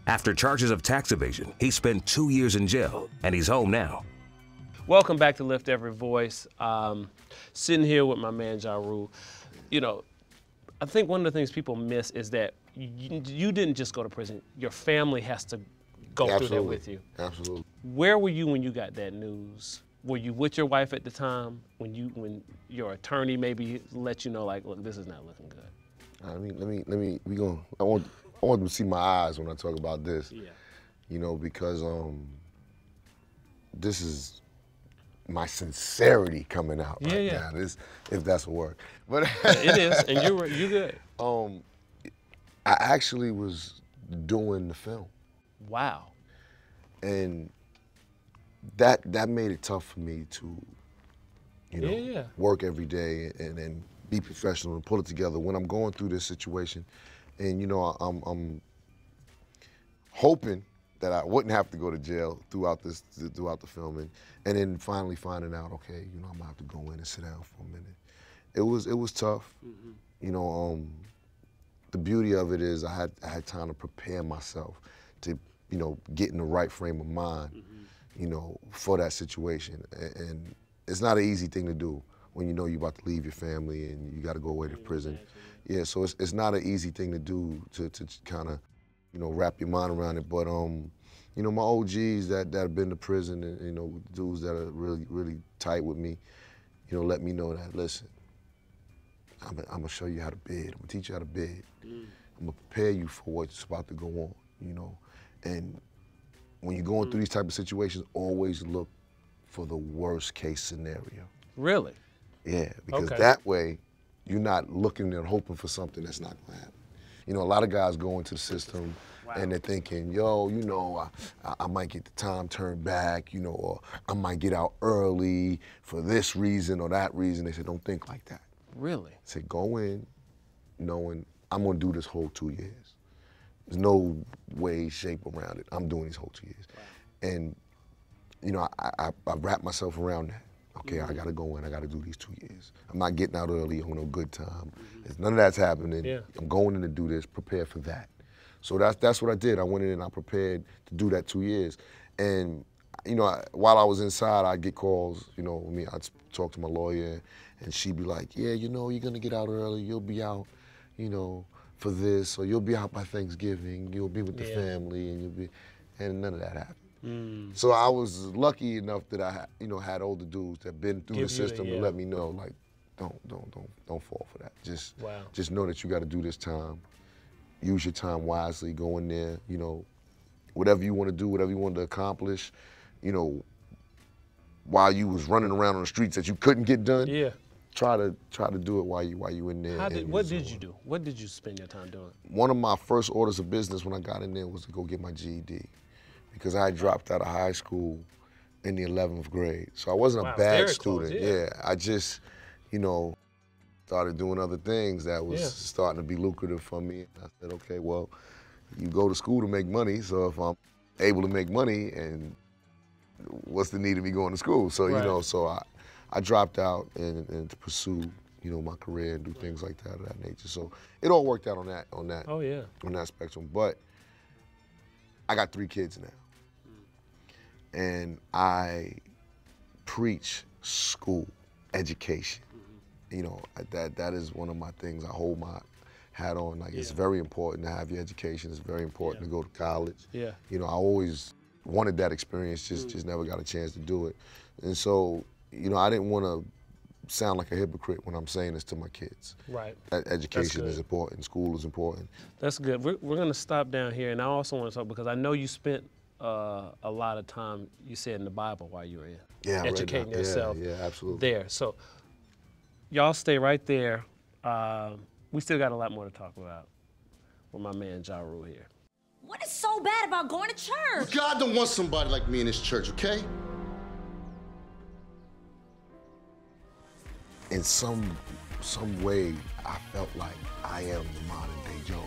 After charges of tax evasion, he spent 2 years in jail, and he's home now. Welcome back to Lift Every Voice. Sitting here with my man, Ja Rule. You know, I think one of the things people miss is that you didn't just go to prison. Your family has to go through that with you. Absolutely. Where were you when you got that news? Were you with your wife at the time when your attorney maybe let you know, like, look, this is not looking good? I want them to see my eyes when I talk about this. Yeah. You know, because this is my sincerity coming out right now. This, if that's a word. But it is, and you're good. I actually was doing the film. Wow. And that made it tough for me to, you know, work every day and be professional and pull it together when I'm going through this situation. And you know, I'm hoping that I wouldn't have to go to jail throughout the filming, and then finally finding out, okay, you know, I'm gonna have to go in and sit down for a minute. It was tough. Mm-hmm. You know, the beauty of it is I had time to prepare myself to, you know, get in the right frame of mind, you know, for that situation. And it's not an easy thing to do when you know you're about to leave your family and you got to go away to prison. Yeah, so it's not an easy thing to do to kind of, you know, wrap your mind around it. But you know, my OGs that have been to prison, and you know, dudes that are really tight with me, you know, let me know that, listen, I'm gonna show you how to bid. I'm gonna teach you how to bid. I'm gonna prepare you for what's about to go on, you know. And when you're going through these type of situations, always look for the worst case scenario. Really? Yeah, because that way, you're not looking and hoping for something that's not gonna happen. You know, a lot of guys go into the system and they're thinking, yo, you know, I might get the time turned back, you know, or I might get out early for this reason or that reason. They say, don't think like that. Really? Say, go in knowing I'm gonna do this whole 2 years. There's no way, shape around it. I'm doing these whole 2 years. Wow. And, you know, I wrap myself around that. Okay, I gotta go in, I gotta do these 2 years. I'm not getting out early on no good time. None of that's happening. Yeah. I'm going in to do this, prepare for that. So that's what I did. I went in and I prepared to do that 2 years. And, you know, while I was inside, I'd get calls, you know, I'd talk to my lawyer and she'd be like, yeah, you know, you're gonna get out early, you'll be out, you know, for this, or you'll be out by Thanksgiving, you'll be with the family, and none of that happened. So I was lucky enough that I, you know, had older dudes that been through the system to let me know, like, don't fall for that. Just know that you got to do this time. Use your time wisely. Go in there, you know, whatever you want to do, whatever you want to accomplish, you know, while you was running around on the streets that you couldn't get done. Yeah. Try to do it while you in there. What did you do? What did you spend your time doing? One of my first orders of business when I got in there was to go get my GED, because I had dropped out of high school in the 11th grade. So I wasn't a bad student. I just, you know, started doing other things that was starting to be lucrative for me. I said, okay, well, you go to school to make money, so if I'm able to make money, and what's the need of me going to school? So, you know, so I dropped out and to pursue, you know, my career and do things like that of that nature. So it all worked out on that on that spectrum. But I got 3 kids now. And I preach school, education. You know, that is one of my things. I hold my hat on. Like, it's very important to have your education. It's very important to go to college. Yeah. You know, I always wanted that experience, just never got a chance to do it. And so, you know, I didn't want to sound like a hypocrite when I'm saying this to my kids. Right. That education is important. School is important. That's good. We're going to stop down here, and I also want to talk, because I know you spent a lot of time, you said, in the Bible while you were in, educating yourself. Yeah, absolutely. There. So y'all stay right there. We still got a lot more to talk about with my man Ja Rule here. What is so bad about going to church? God don't want somebody like me in his church, okay? In some way, I felt like I am the modern day Joe.